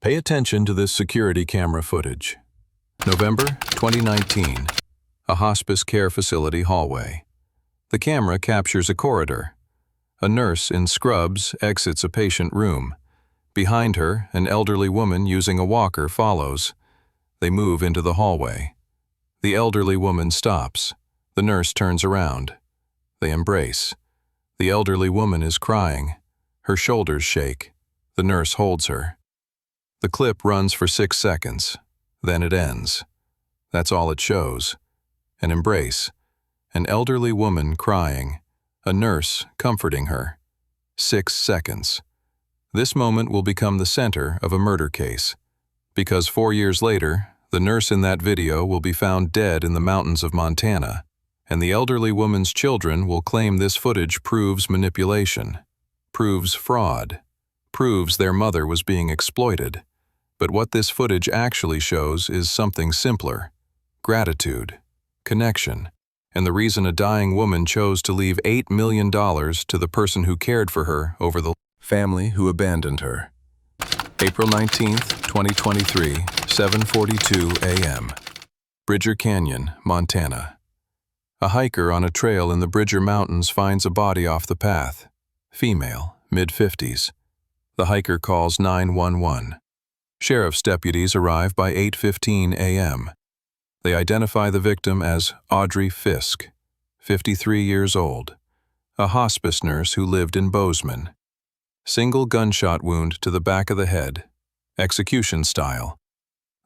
Pay attention to this security camera footage. November 2019, a hospice care facility hallway. The camera captures a corridor. A nurse in scrubs exits a patient room. Behind her, an elderly woman using a walker follows. They move into the hallway. The elderly woman stops. The nurse turns around. They embrace. The elderly woman is crying. Her shoulders shake. The nurse holds her. The clip runs for 6 seconds. Then it ends. That's all it shows. An embrace. An elderly woman crying. A nurse comforting her. 6 seconds. This moment will become the center of a murder case. Because 4 years later, the nurse in that video will be found dead in the mountains of Montana, and the elderly woman's children will claim this footage proves manipulation, proves fraud, proves their mother was being exploited. But what this footage actually shows is something simpler: gratitude, connection, and the reason a dying woman chose to leave $8 million to the person who cared for her over the family who abandoned her. April 19, 2023, 7:42 a.m. Bridger Canyon, Montana. A hiker on a trail in the Bridger Mountains finds a body off the path. Female, mid-50s. The hiker calls 911. Sheriff's deputies arrive by 8:15 a.m. They identify the victim as Audrey Fiske, 53 years old, a hospice nurse who lived in Bozeman. Single gunshot wound to the back of the head, execution style.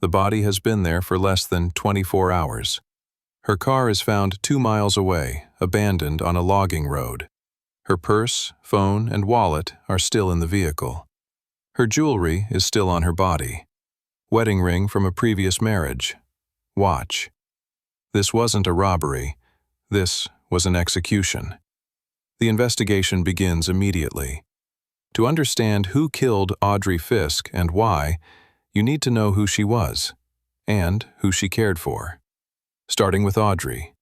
The body has been there for less than 24 hours. Her car is found 2 miles away, abandoned on a logging road. Her purse, phone, and wallet are still in the vehicle. Her jewelry is still on her body. Wedding ring from a previous marriage. Watch. This wasn't a robbery. This was an execution. The investigation begins immediately. To understand who killed Audrey Fiske and why, you need to know who she was and who she cared for. Starting with Audrey.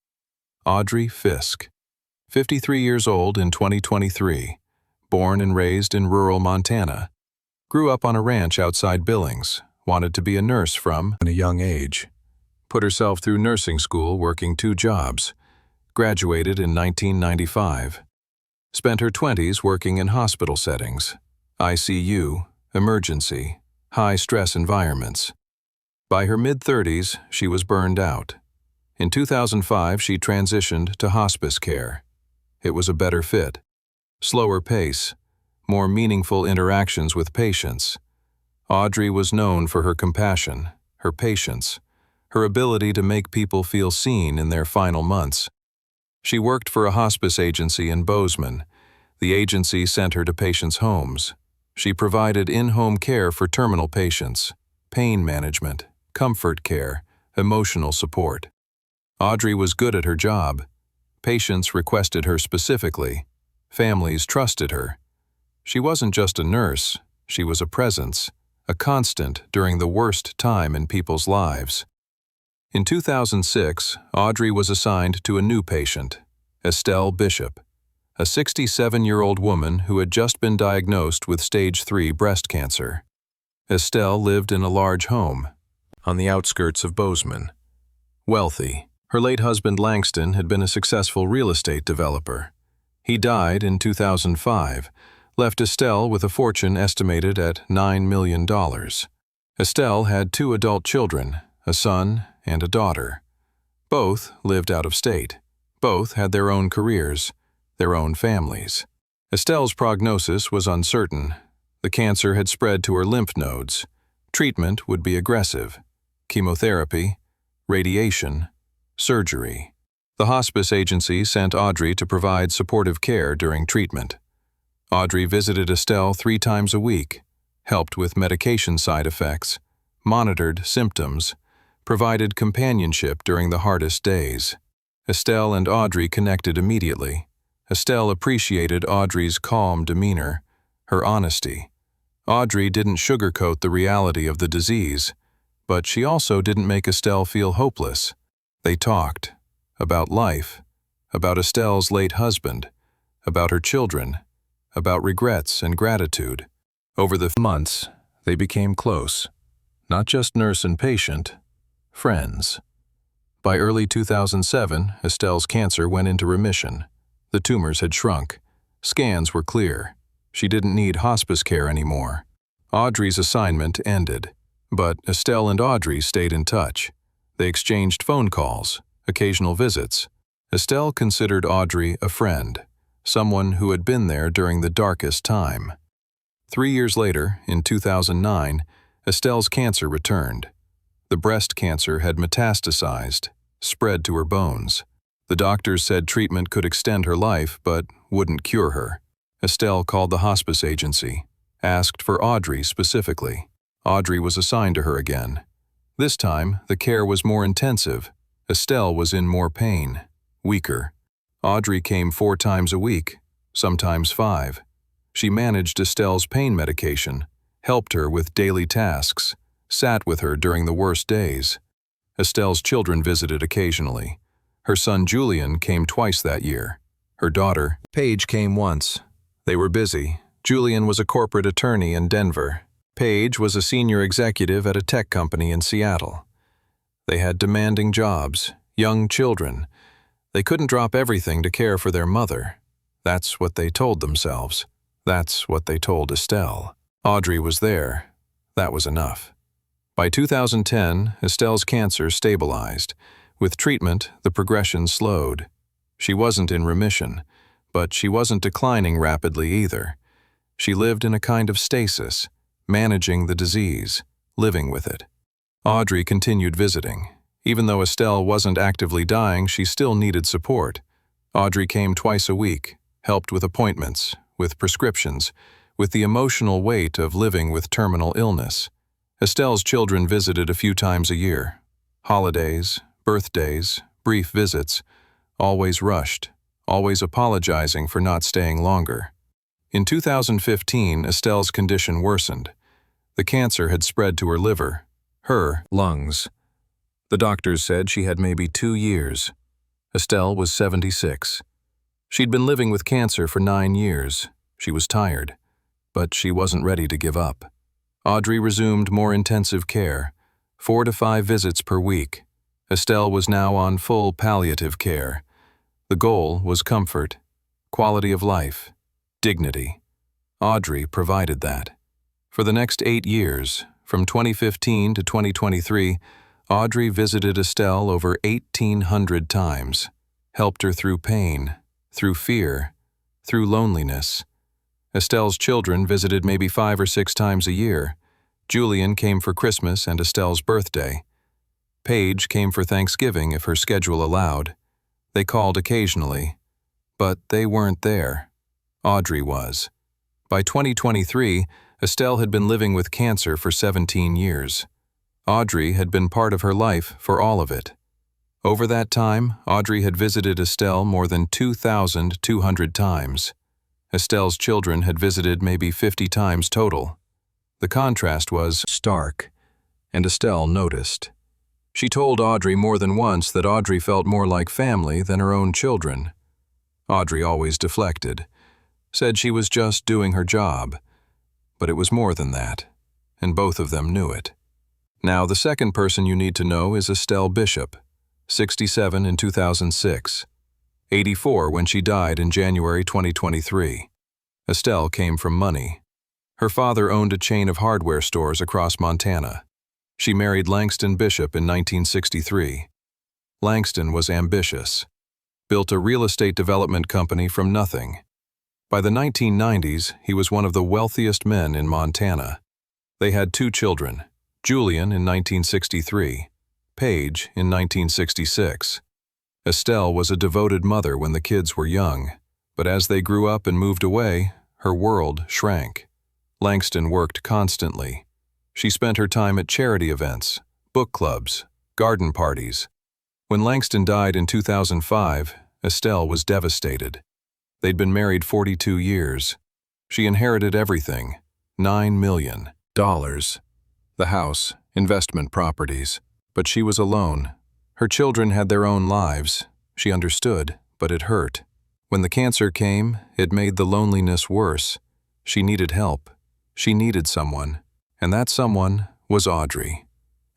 Audrey Fiske, 53 years old in 2023, born and raised in rural Montana. Grew up on a ranch outside Billings, wanted to be a nurse from a young age. Put herself through nursing school working 2 jobs. Graduated in 1995. Spent her 20s working in hospital settings, ICU, emergency, high-stress environments. By her mid-30s, she was burned out. In 2005, she transitioned to hospice care. It was a better fit. Slower pace, more meaningful interactions with patients. Audrey was known for her compassion, her patience, her ability to make people feel seen in their final months. She worked for a hospice agency in Bozeman. The agency sent her to patients' homes. She provided in-home care for terminal patients, pain management, comfort care, emotional support. Audrey was good at her job. Patients requested her specifically. Families trusted her. She wasn't just a nurse, she was a presence, a constant during the worst time in people's lives. In 2006, Audrey was assigned to a new patient, Estelle Bishop, a 67-year-old woman who had just been diagnosed with stage 3 breast cancer. Estelle lived in a large home on the outskirts of Bozeman. Wealthy, her late husband Langston had been a successful real estate developer. He died in 2005, left Estelle with a fortune estimated at $9 million. Estelle had 2 adult children, a son and a daughter. Both lived out of state. Both had their own careers, their own families. Estelle's prognosis was uncertain. The cancer had spread to her lymph nodes. Treatment would be aggressive: chemotherapy, radiation, surgery. The hospice agency sent Audrey to provide supportive care during treatment. Audrey visited Estelle 3 times a week, helped with medication side effects, monitored symptoms, provided companionship during the hardest days. Estelle and Audrey connected immediately. Estelle appreciated Audrey's calm demeanor, her honesty. Audrey didn't sugarcoat the reality of the disease, but she also didn't make Estelle feel hopeless. They talked about life, about Estelle's late husband, about her children, about regrets and gratitude. Over the months, They became close, not just nurse and patient, friends. By early 2007, Estelle's cancer went into remission. The tumors had shrunk. Scans were clear. She didn't need hospice care anymore. Audrey's assignment ended, but Estelle and Audrey stayed in touch. They exchanged phone calls, occasional visits. Estelle considered Audrey a friend, someone who had been there during the darkest time. 3 years later, in 2009, Estelle's cancer returned. The breast cancer had metastasized, spread to her bones. The doctors said treatment could extend her life, but wouldn't cure her. Estelle called the hospice agency, asked for Audrey specifically. Audrey was assigned to her again. This time, the care was more intensive. Estelle was in more pain, weaker. Audrey came 4 times a week, sometimes 5. She managed Estelle's pain medication, helped her with daily tasks, sat with her during the worst days. Estelle's children visited occasionally. Her son Julian came twice that year. Her daughter, Paige, came once. They were busy. Julian was a corporate attorney in Denver. Paige was a senior executive at a tech company in Seattle. They had demanding jobs, young children. They couldn't drop everything to care for their mother. That's what they told themselves. That's what they told Estelle. Audrey was there. That was enough. By 2010, Estelle's cancer stabilized. With treatment, the progression slowed. She wasn't in remission, but she wasn't declining rapidly either. She lived in a kind of stasis, managing the disease, living with it. Audrey continued visiting. Even though Estelle wasn't actively dying, she still needed support. Audrey came twice a week, helped with appointments, with prescriptions, with the emotional weight of living with terminal illness. Estelle's children visited a few times a year. Holidays, birthdays, brief visits, always rushed, always apologizing for not staying longer. In 2015, Estelle's condition worsened. The cancer had spread to her liver, her lungs. The doctors said she had maybe 2 years. Estelle was 76. She'd been living with cancer for 9 years. She was tired, but she wasn't ready to give up. Audrey resumed more intensive care, 4 to 5 visits per week. Estelle was now on full palliative care. The goal was comfort, quality of life, dignity. Audrey provided that. For the next 8 years, from 2015 to 2023, Audrey visited Estelle over 1,800 times, helped her through pain, through fear, through loneliness. Estelle's children visited maybe 5 or 6 times a year. Julian came for Christmas and Estelle's birthday. Paige came for Thanksgiving if her schedule allowed. They called occasionally, but they weren't there. Audrey was. By 2023, Estelle had been living with cancer for 17 years. Audrey had been part of her life for all of it. Over that time, Audrey had visited Estelle more than 2,200 times. Estelle's children had visited maybe 50 times total. The contrast was stark, and Estelle noticed. She told Audrey more than once that Audrey felt more like family than her own children. Audrey always deflected, said she was just doing her job. But it was more than that, and both of them knew it. Now, the second person you need to know is Estelle Bishop, 67 in 2006, 84 when she died in January 2023. Estelle came from money. Her father owned a chain of hardware stores across Montana. She married Langston Bishop in 1963. Langston was ambitious, built a real estate development company from nothing. By the 1990s, he was one of the wealthiest men in Montana. They had 2 children, Julian in 1963, Paige in 1966. Estelle was a devoted mother when the kids were young, but as they grew up and moved away, her world shrank. Langston worked constantly. She spent her time at charity events, book clubs, garden parties. When Langston died in 2005, Estelle was devastated. They'd been married 42 years. She inherited everything, $9 million. The house, investment properties. But she was alone. Her children had their own lives. She understood, but it hurt. When the cancer came, it made the loneliness worse. She needed help. She needed someone. And that someone was Audrey.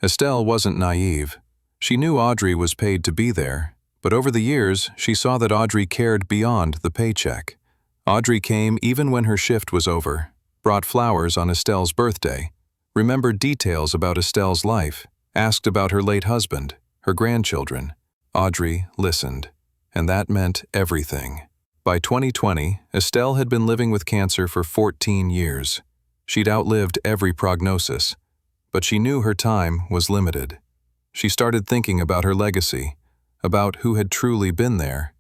Estelle wasn't naive. She knew Audrey was paid to be there, but over the years, she saw that Audrey cared beyond the paycheck. Audrey came even when her shift was over, brought flowers on Estelle's birthday, remembered details about Estelle's life, asked about her late husband, her grandchildren. Audrey listened, and that meant everything. By 2020, Estelle had been living with cancer for 14 years. She'd outlived every prognosis, but she knew her time was limited. She started thinking about her legacy, about who had truly been there,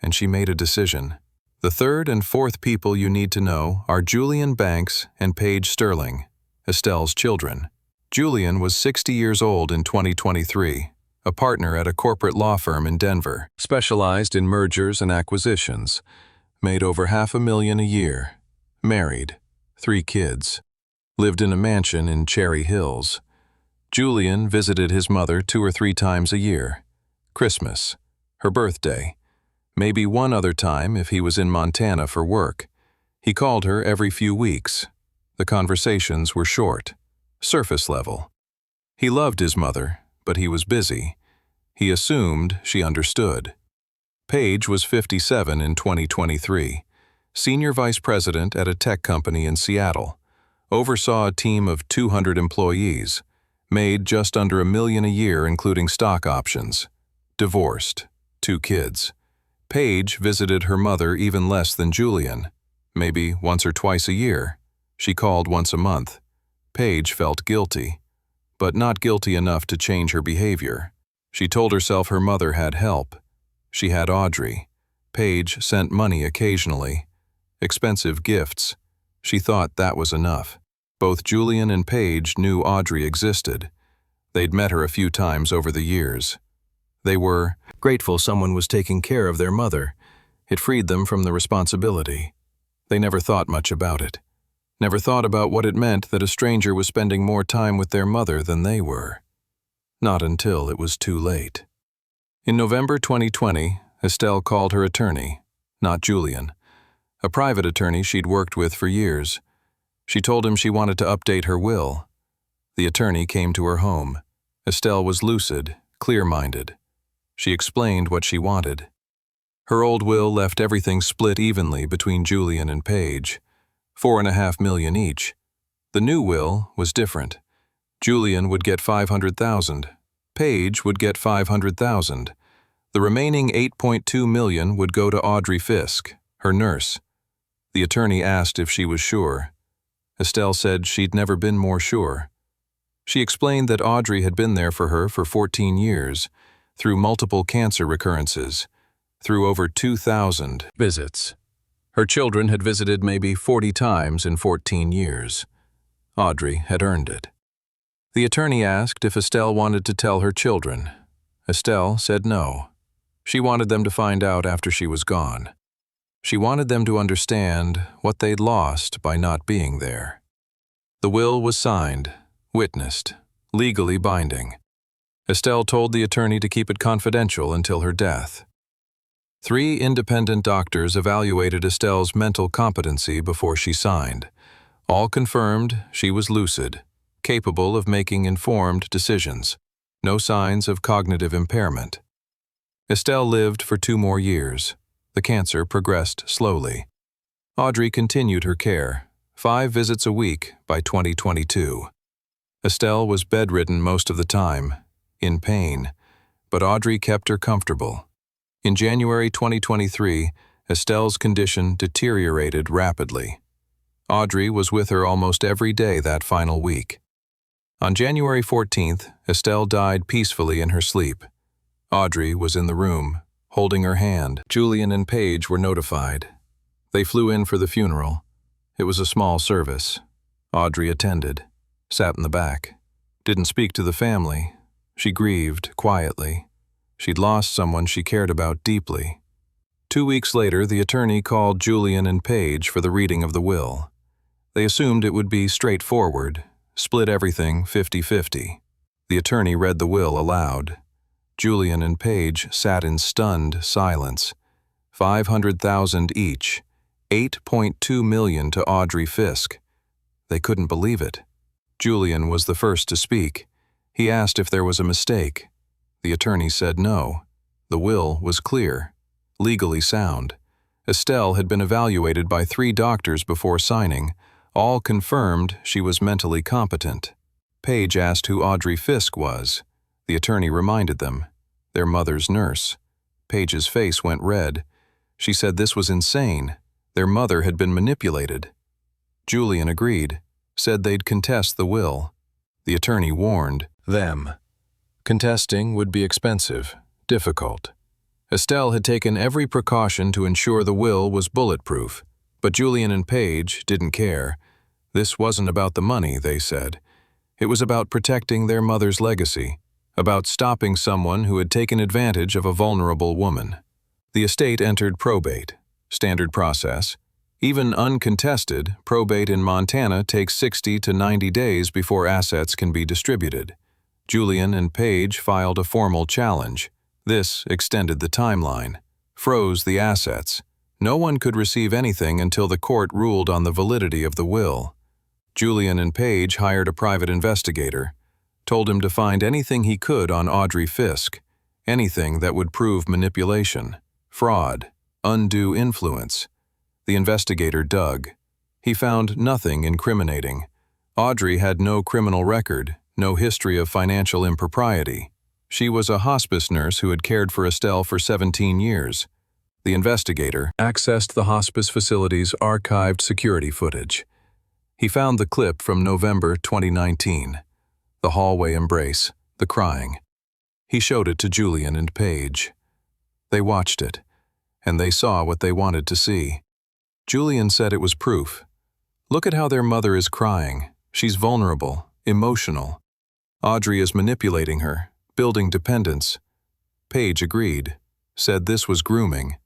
and she made a decision. The third and fourth people you need to know are Julian Banks and Paige Sterling, Estelle's children. Julian was 60 years old in 2023, a partner at a corporate law firm in Denver, specialized in mergers and acquisitions, made over $500,000 a year, married, 3 kids, lived in a mansion in Cherry Hills. Julian visited his mother 2 or 3 times a year, Christmas, her birthday, maybe one other time if he was in Montana for work. He called her every few weeks. The conversations were short, surface level. He loved his mother, but he was busy. He assumed she understood. Paige was 57 in 2023, senior vice president at a tech company in Seattle, oversaw a team of 200 employees, made just under $1 million a year including stock options, divorced, 2 kids. Paige visited her mother even less than Julian, maybe once or twice a year. She called once a month. Paige felt guilty, but not guilty enough to change her behavior. She told herself her mother had help. She had Audrey. Paige sent money occasionally, expensive gifts. She thought that was enough. Both Julian and Paige knew Audrey existed. They'd met her a few times over the years. They were grateful someone was taking care of their mother. It freed them from the responsibility. They never thought much about it. Never thought about what it meant that a stranger was spending more time with their mother than they were. Not until it was too late. In November 2020, Estelle called her attorney, not Julian, a private attorney she'd worked with for years. She told him she wanted to update her will. The attorney came to her home. Estelle was lucid, clear-minded. She explained what she wanted. Her old will left everything split evenly between Julian and Paige, $4.5 million each. The new will was different. Julian would get $500,000. Paige would get $500,000. The remaining $8.2 million would go to Audrey Fiske, her nurse. The attorney asked if she was sure. Estelle said she'd never been more sure. She explained that Audrey had been there for her for 14 years, through multiple cancer recurrences, through over 2,000 visits. Her children had visited maybe 40 times in 14 years. Audrey had earned it. The attorney asked if Estelle wanted to tell her children. Estelle said no. She wanted them to find out after she was gone. She wanted them to understand what they'd lost by not being there. The will was signed, witnessed, legally binding. Estelle told the attorney to keep it confidential until her death. 3 independent doctors evaluated Estelle's mental competency before she signed. All confirmed she was lucid, capable of making informed decisions. No signs of cognitive impairment. Estelle lived for 2 more years. The cancer progressed slowly. Audrey continued her care, 5 visits a week by 2022. Estelle was bedridden most of the time, in pain, but Audrey kept her comfortable. In January 2023, Estelle's condition deteriorated rapidly. Audrey was with her almost every day that final week. On January 14th, Estelle died peacefully in her sleep. Audrey was in the room, holding her hand. Julian and Paige were notified. They flew in for the funeral. It was a small service. Audrey attended, sat in the back, didn't speak to the family. She grieved quietly. She'd lost someone she cared about deeply. 2 weeks later, the attorney called Julian and Paige for the reading of the will. They assumed it would be straightforward, split everything 50-50. The attorney read the will aloud. Julian and Paige sat in stunned silence. $500,000 each, $8.2 million to Audrey Fiske. They couldn't believe it. Julian was the first to speak. He asked if there was a mistake. The attorney said no. The will was clear, legally sound. Estelle had been evaluated by 3 doctors before signing. All confirmed she was mentally competent. Page asked who Audrey Fiske was. The attorney reminded them. Their mother's nurse. Page's face went red. She said this was insane. Their mother had been manipulated. Julian agreed, said they'd contest the will. The attorney warned them. Contesting would be expensive, difficult. Estelle had taken every precaution to ensure the will was bulletproof, but Julian and Page didn't care. This wasn't about the money, they said. It was about protecting their mother's legacy, about stopping someone who had taken advantage of a vulnerable woman. The estate entered probate, standard process. Even uncontested, probate in Montana takes 60 to 90 days before assets can be distributed. Julian and Page filed a formal challenge. This extended the timeline, froze the assets. No one could receive anything until the court ruled on the validity of the will. Julian and Page hired a private investigator, told him to find anything he could on Audrey Fiske, anything that would prove manipulation, fraud, undue influence. The investigator dug. He found nothing incriminating. Audrey had no criminal record, no history of financial impropriety. She was a hospice nurse who had cared for Estelle for 17 years. The investigator accessed the hospice facility's archived security footage. He found the clip from November 2019, the hallway embrace, the crying. He showed it to Julian and Page. They watched it, and they saw what they wanted to see. Julian said it was proof. Look at how their mother is crying. She's vulnerable, emotional. Audrey is manipulating her, building dependence. Page agreed, said this was grooming.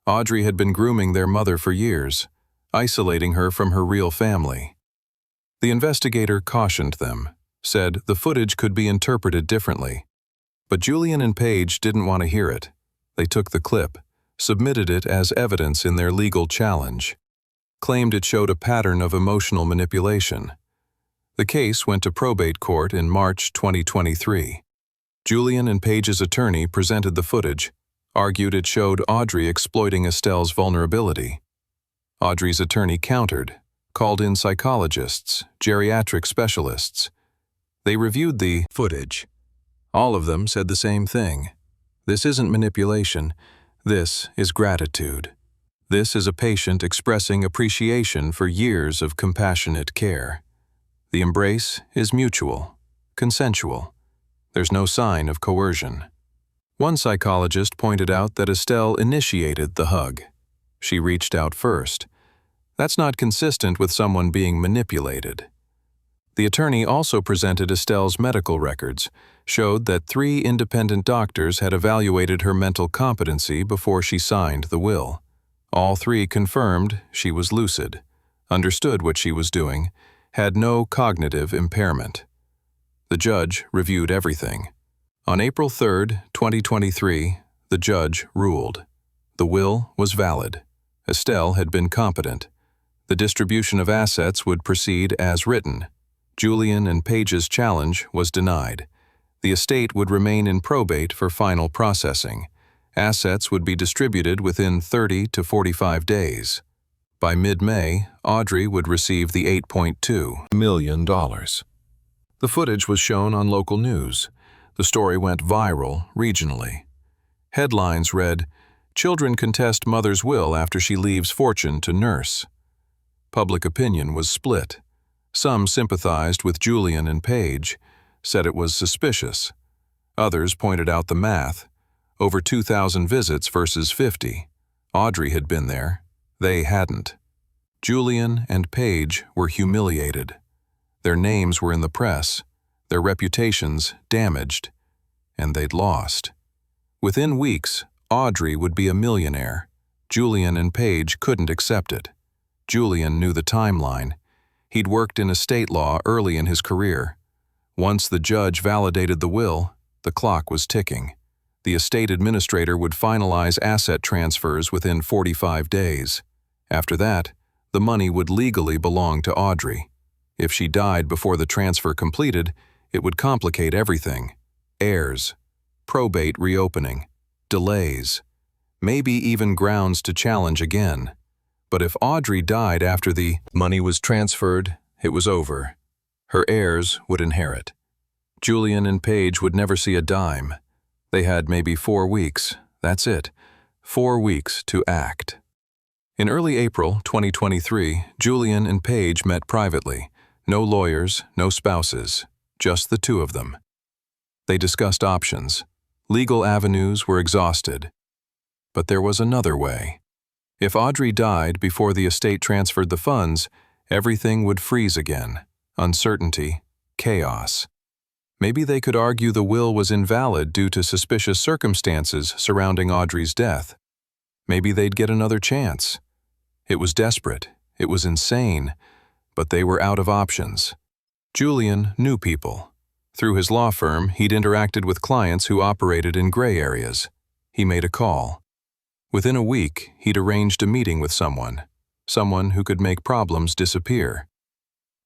Audrey had been grooming their mother for years, isolating her from her real family. The investigator cautioned them, said the footage could be interpreted differently. But Julian and Page didn't want to hear it. They took the clip, submitted it as evidence in their legal challenge, claimed it showed a pattern of emotional manipulation. The case went to probate court in March 2023. Julian and Page's attorney presented the footage, argued it showed Audrey exploiting Estelle's vulnerability. Audrey's attorney countered, called in psychologists, geriatric specialists. They reviewed the footage. All of them said the same thing. This isn't manipulation. This is gratitude. This is a patient expressing appreciation for years of compassionate care. The embrace is mutual, consensual. There's no sign of coercion. One psychologist pointed out that Estelle initiated the hug. She reached out first. That's not consistent with someone being manipulated. The attorney also presented Estelle's medical records, showed that 3 independent doctors had evaluated her mental competency before she signed the will. All 3 confirmed she was lucid, understood what she was doing, had no cognitive impairment. The judge reviewed everything. On April 3, 2023, the judge ruled. The will was valid. Estelle had been competent. The distribution of assets would proceed as written. Julian and Page's challenge was denied. The estate would remain in probate for final processing. Assets would be distributed within 30 to 45 days. By mid-May, Audrey would receive the $8.2 million. The footage was shown on local news. The story went viral regionally. Headlines read, "Children contest mother's will after she leaves fortune to nurse." Public opinion was split. Some sympathized with Julian and Page, said it was suspicious. Others pointed out the math. Over 2,000 visits versus 50. Audrey had been there. They hadn't. Julian and Page were humiliated. Their names were in the press, their reputations damaged, and they'd lost. Within weeks, Audrey would be a millionaire. Julian and Page couldn't accept it. Julian knew the timeline. He'd worked in estate law early in his career. Once the judge validated the will, the clock was ticking. The estate administrator would finalize asset transfers within 45 days. After that, the money would legally belong to Audrey. If she died before the transfer completed, it would complicate everything. Heirs, probate reopening, delays, maybe even grounds to challenge again. But if Audrey died after the money was transferred, it was over. Her heirs would inherit. Julian and Paige would never see a dime. They had maybe 4 weeks. That's it. 4 weeks to act. In early April 2023, Julian and Paige met privately. No lawyers, no spouses, just the two of them. They discussed options. Legal avenues were exhausted. But there was another way. If Audrey died before the estate transferred the funds, everything would freeze again. Uncertainty, chaos. Maybe they could argue the will was invalid due to suspicious circumstances surrounding Audrey's death. Maybe they'd get another chance. It was desperate, it was insane, but they were out of options. Julian knew people. Through his law firm, he'd interacted with clients who operated in gray areas. He made a call. Within a week, he'd arranged a meeting with someone who could make problems disappear.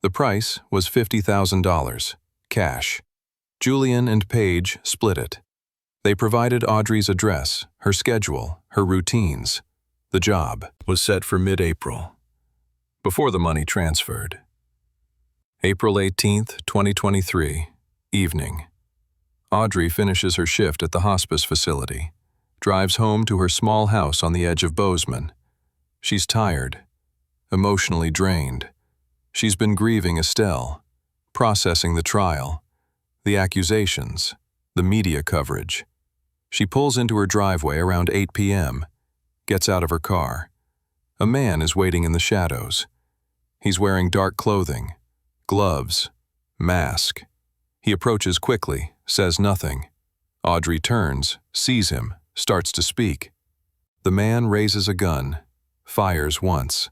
The price was $50,000, cash. Julian and Paige split it. They provided Audrey's address, her schedule, her routines. The job was set for mid-April, before the money transferred. April 18, 2023, evening. Audrey finishes her shift at the hospice facility, drives home to her small house on the edge of Bozeman. She's tired, emotionally drained. She's been grieving Estelle, processing the trial, the accusations, the media coverage. She pulls into her driveway around 8 p.m., gets out of her car. A man is waiting in the shadows. He's wearing dark clothing, gloves, mask. He approaches quickly, says nothing. Audrey turns, sees him, starts to speak. The man raises a gun, fires once.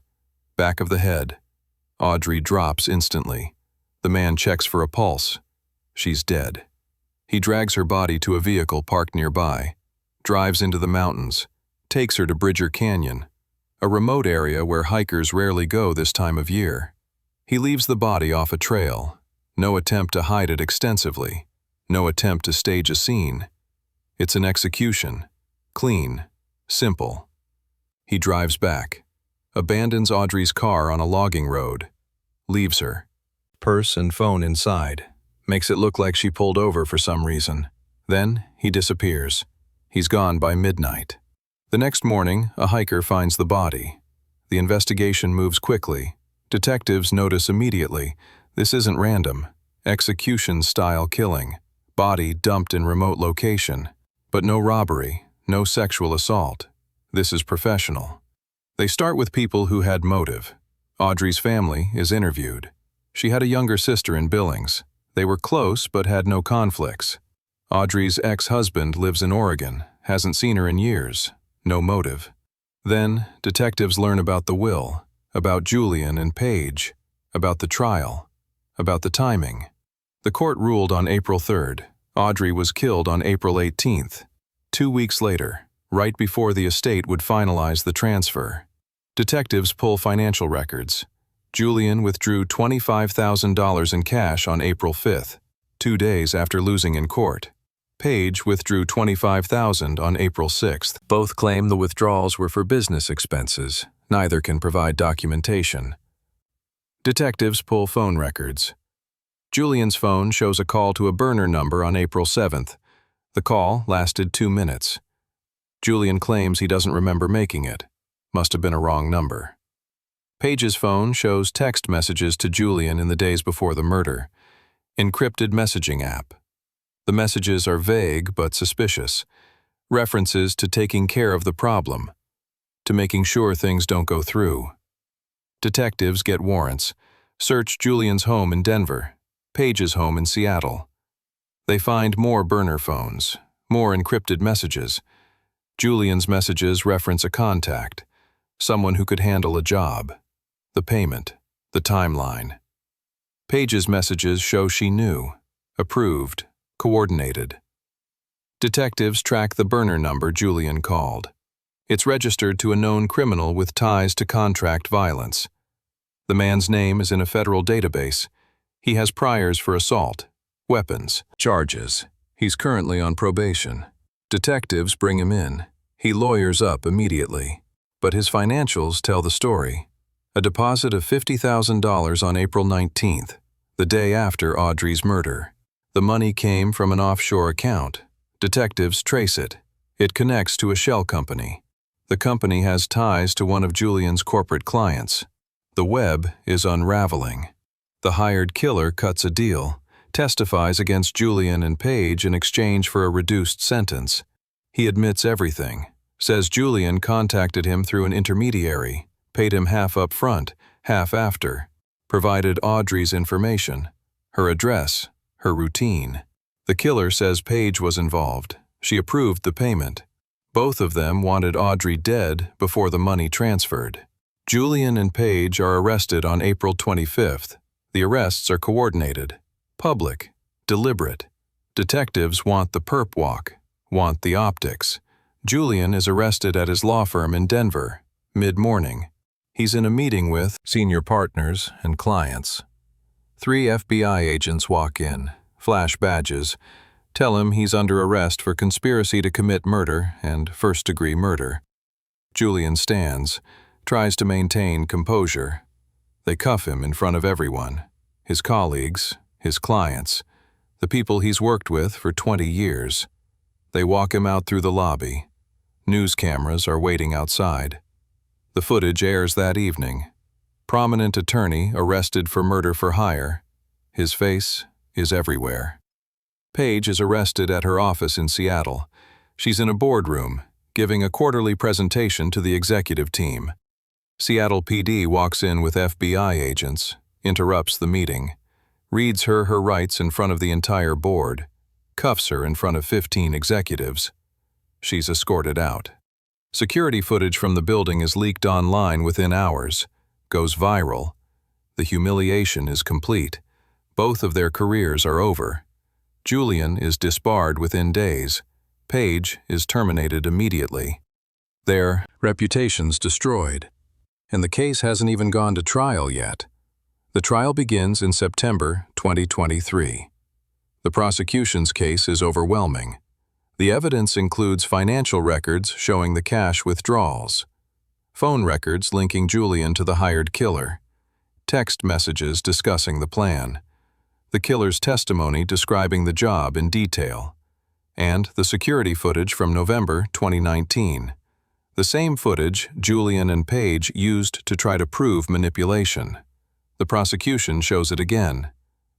Back of the head. Audrey drops instantly. The man checks for a pulse. She's dead. He drags her body to a vehicle parked nearby, drives into the mountains, takes her to Bridger Canyon, a remote area where hikers rarely go this time of year. He leaves the body off a trail. No attempt to hide it extensively. No attempt to stage a scene. It's an execution. Clean. Simple. He drives back. Abandons Audrey's car on a logging road. Leaves her. Purse and phone inside. Makes it look like she pulled over for some reason. Then he disappears. He's gone by midnight. The next morning, a hiker finds the body. The investigation moves quickly. Detectives notice immediately. This isn't random. Execution-style killing. Body dumped in remote location. But no robbery, no sexual assault. This is professional. They start with people who had motive. Audrey's family is interviewed. She had a younger sister in Billings. They were close but had no conflicts. Audrey's ex-husband lives in Oregon, hasn't seen her in years. No motive. Then, detectives learn about the will, about Julian and Paige, about the trial, about the timing. The court ruled on April 3rd. Audrey was killed on April 18th. 2 weeks later, right before the estate would finalize the transfer. Detectives pull financial records. Julian withdrew $25,000 in cash on April 5th, 2 days after losing in court. Paige withdrew $25,000 on April 6th. Both claim the withdrawals were for business expenses. Neither can provide documentation. Detectives pull phone records. Julian's phone shows a call to a burner number on April 7th. The call lasted 2 minutes. Julian claims he doesn't remember making it. Must have been a wrong number. Paige's phone shows text messages to Julian in the days before the murder. Encrypted messaging app. The messages are vague but suspicious. References to taking care of the problem. To making sure things don't go through. Detectives get warrants. Search Julian's home in Denver. Paige's home in Seattle. They find more burner phones. More encrypted messages. Julian's messages reference a contact. Someone who could handle a job. The payment. The timeline. Paige's messages show she knew. Approved. Coordinated. Detectives track the burner number Julian called. It's registered to a known criminal with ties to contract violence. The man's name is in a federal database. He has priors for assault, weapons, charges. He's currently on probation. Detectives bring him in. He lawyers up immediately. But his financials tell the story. A deposit of $50,000 on April 19th, the day after Audrey's murder. The money came from an offshore account. Detectives trace it. It connects to a shell company. The company has ties to one of Julian's corporate clients. The web is unraveling. The hired killer cuts a deal, testifies against Julian and Paige in exchange for a reduced sentence. He admits everything, says Julian contacted him through an intermediary, paid him half up front, half after, provided Audrey's information, her address, her routine. The killer says Paige was involved. She approved the payment. Both of them wanted Audrey dead before the money transferred. Julian and Paige are arrested on April 25th. The arrests are coordinated, public, deliberate. Detectives want the perp walk, want the optics. Julian is arrested at his law firm in Denver, mid-morning. He's in a meeting with senior partners and clients. 3 FBI agents walk in, flash badges, tell him he's under arrest for conspiracy to commit murder and first-degree murder. Julian stands, tries to maintain composure. They cuff him in front of everyone, his colleagues, his clients, the people he's worked with for 20 years. They walk him out through the lobby. News cameras are waiting outside. The footage airs that evening. Prominent attorney arrested for murder for hire. His face is everywhere. Paige is arrested at her office in Seattle. She's in a boardroom, giving a quarterly presentation to the executive team. Seattle PD walks in with FBI agents, interrupts the meeting, reads her rights in front of the entire board, cuffs her in front of 15 executives. She's escorted out. Security footage from the building is leaked online within hours, goes viral. The humiliation is complete. Both of their careers are over. Julian is disbarred within days. Paige is terminated immediately. Their reputations destroyed. And the case hasn't even gone to trial yet. The trial begins in September 2023. The prosecution's case is overwhelming. The evidence includes financial records showing the cash withdrawals, phone records linking Julian to the hired killer, text messages discussing the plan, the killer's testimony describing the job in detail, and the security footage from November 2019. The same footage Julian and Paige used to try to prove manipulation. The prosecution shows it again,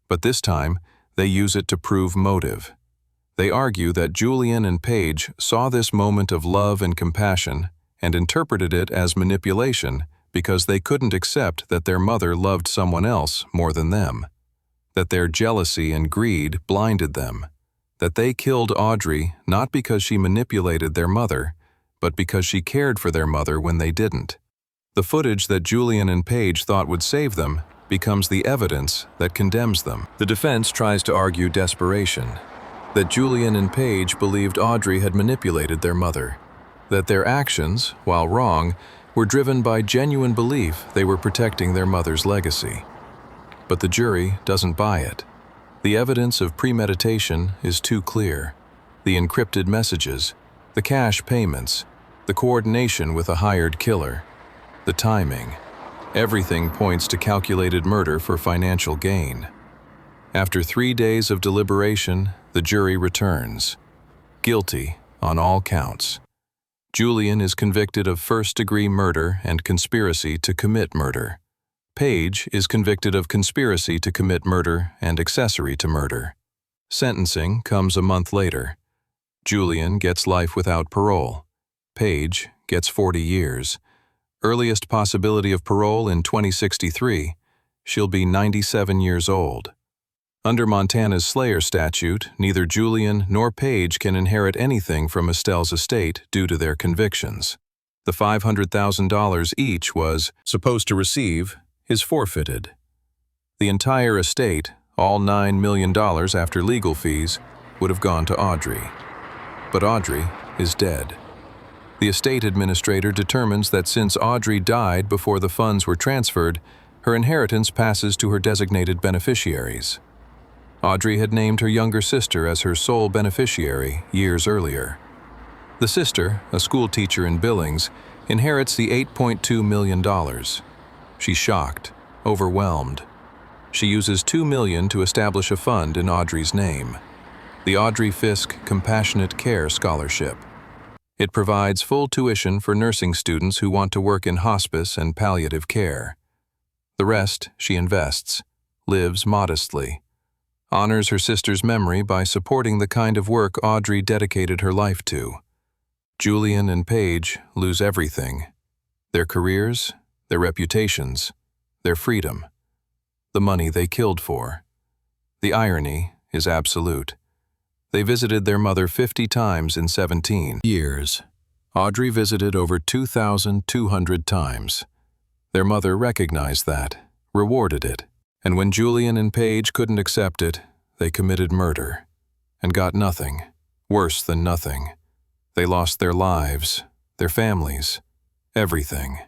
but this time they use it to prove motive. They argue that Julian and Paige saw this moment of love and compassion and interpreted it as manipulation because they couldn't accept that their mother loved someone else more than them, that their jealousy and greed blinded them, that they killed Audrey not because she manipulated their mother, but because she cared for their mother when they didn't. The footage that Julian and Paige thought would save them becomes the evidence that condemns them. The defense tries to argue desperation, that Julian and Paige believed Audrey had manipulated their mother, that their actions, while wrong, were driven by genuine belief they were protecting their mother's legacy. But the jury doesn't buy it. The evidence of premeditation is too clear. The encrypted messages, the cash payments, the coordination with a hired killer, the timing. Everything points to calculated murder for financial gain. After 3 days of deliberation, the jury returns. Guilty on all counts. Julian is convicted of first-degree murder and conspiracy to commit murder. Paige is convicted of conspiracy to commit murder and accessory to murder. Sentencing comes a month later. Julian gets life without parole. Paige gets 40 years. Earliest possibility of parole in 2063. She'll be 97 years old. Under Montana's Slayer statute, neither Julian nor Paige can inherit anything from Estelle's estate due to their convictions. The $500,000 each was supposed to receive is forfeited. The entire estate, all $9 million after legal fees, would have gone to Audrey. But Audrey is dead. The estate administrator determines that since Audrey died before the funds were transferred, Her inheritance passes to her designated beneficiaries. Audrey had named her younger sister as her sole beneficiary years earlier. The sister, a school teacher in Billings, inherits the $8.2 million. She's shocked, overwhelmed. She uses $2 million to establish a fund in Audrey's name, the Audrey Fiske Compassionate Care Scholarship. It provides full tuition for nursing students who want to work in hospice and palliative care. The rest she invests, lives modestly, honors her sister's memory by supporting the kind of work Audrey dedicated her life to. Julian and Paige lose everything: their careers, their reputations, their freedom, the money they killed for. The irony is absolute. They visited their mother 50 times in 17 years. Audrey visited over 2,200 times. Their mother recognized that, rewarded it, and when Julian and Paige couldn't accept it, they committed murder and got nothing, worse than nothing. They lost their lives, their families, everything.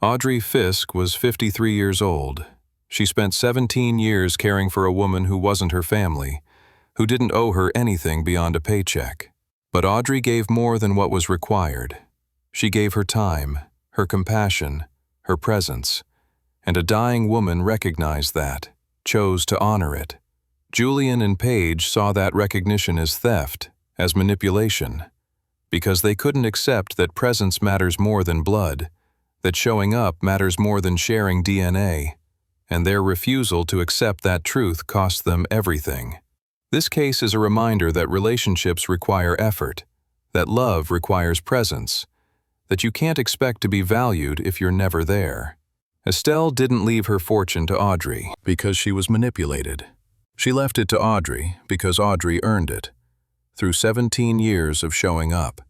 Audrey Fiske was 53 years old. She spent 17 years caring for a woman who wasn't her family, who didn't owe her anything beyond a paycheck. But Audrey gave more than what was required. She gave her time, her compassion, her presence, and a dying woman recognized that, chose to honor it. Julian and Paige saw that recognition as theft, as manipulation, because they couldn't accept that presence matters more than blood, that showing up matters more than sharing DNA, and their refusal to accept that truth cost them everything. This case is a reminder that relationships require effort, that love requires presence, that you can't expect to be valued if you're never there. Estelle didn't leave her fortune to Audrey because she was manipulated. She left it to Audrey because Audrey earned it. Through 17 years of showing up,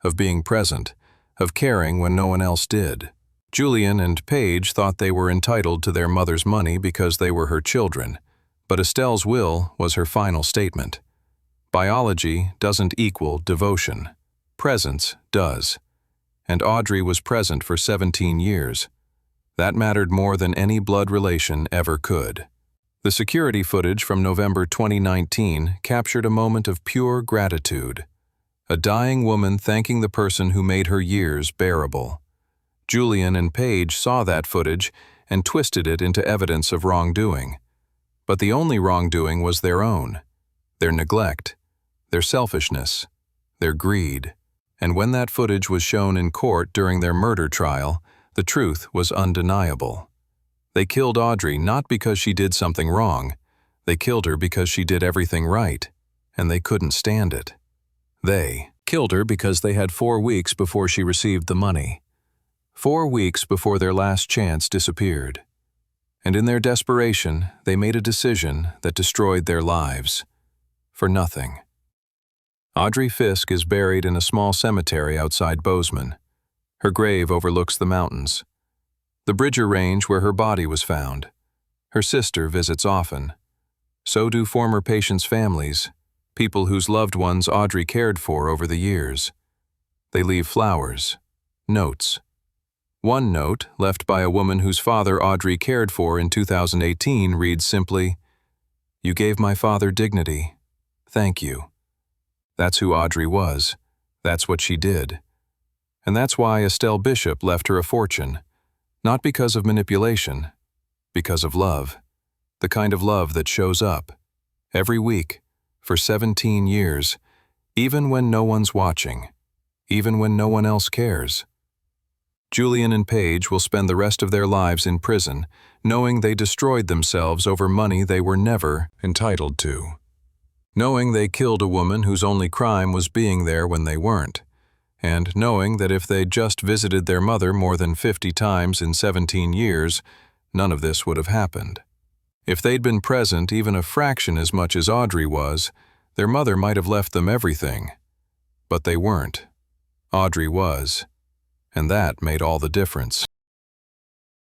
of being present, of caring when no one else did. Julian and Paige thought they were entitled to their mother's money because they were her children, but Estelle's will was her final statement. Biology doesn't equal devotion. Presence does. And Audrey was present for 17 years. That mattered more than any blood relation ever could. The security footage from November 2019 captured a moment of pure gratitude. A dying woman thanking the person who made her years bearable. Julian and Paige saw that footage and twisted it into evidence of wrongdoing. But the only wrongdoing was their own, their neglect, their selfishness, their greed. And when that footage was shown in court during their murder trial, the truth was undeniable. They killed Audrey not because she did something wrong. They killed her because she did everything right, and they couldn't stand it. They killed her because they had 4 weeks before she received the money. 4 weeks before their last chance disappeared. And in their desperation, they made a decision that destroyed their lives. For nothing. Audrey Fiske is buried in a small cemetery outside Bozeman. Her grave overlooks the mountains. The Bridger Range where her body was found. Her sister visits often. So do former patients' families, people whose loved ones Audrey cared for over the years. They leave flowers, notes. One note, left by a woman whose father Audrey cared for in 2018, reads simply, "You gave my father dignity. Thank you." That's who Audrey was. That's what she did. And that's why Estelle Bishop left her a fortune. Not because of manipulation, because of love. The kind of love that shows up, every week, for 17 years, even when no one's watching, even when no one else cares. Julian and Paige will spend the rest of their lives in prison, knowing they destroyed themselves over money they were never entitled to. Knowing they killed a woman whose only crime was being there when they weren't. And knowing that if they'd just visited their mother more than 50 times in 17 years, none of this would have happened. If they'd been present even a fraction as much as Audrey was, their mother might have left them everything. But they weren't. Audrey was. And that made all the difference.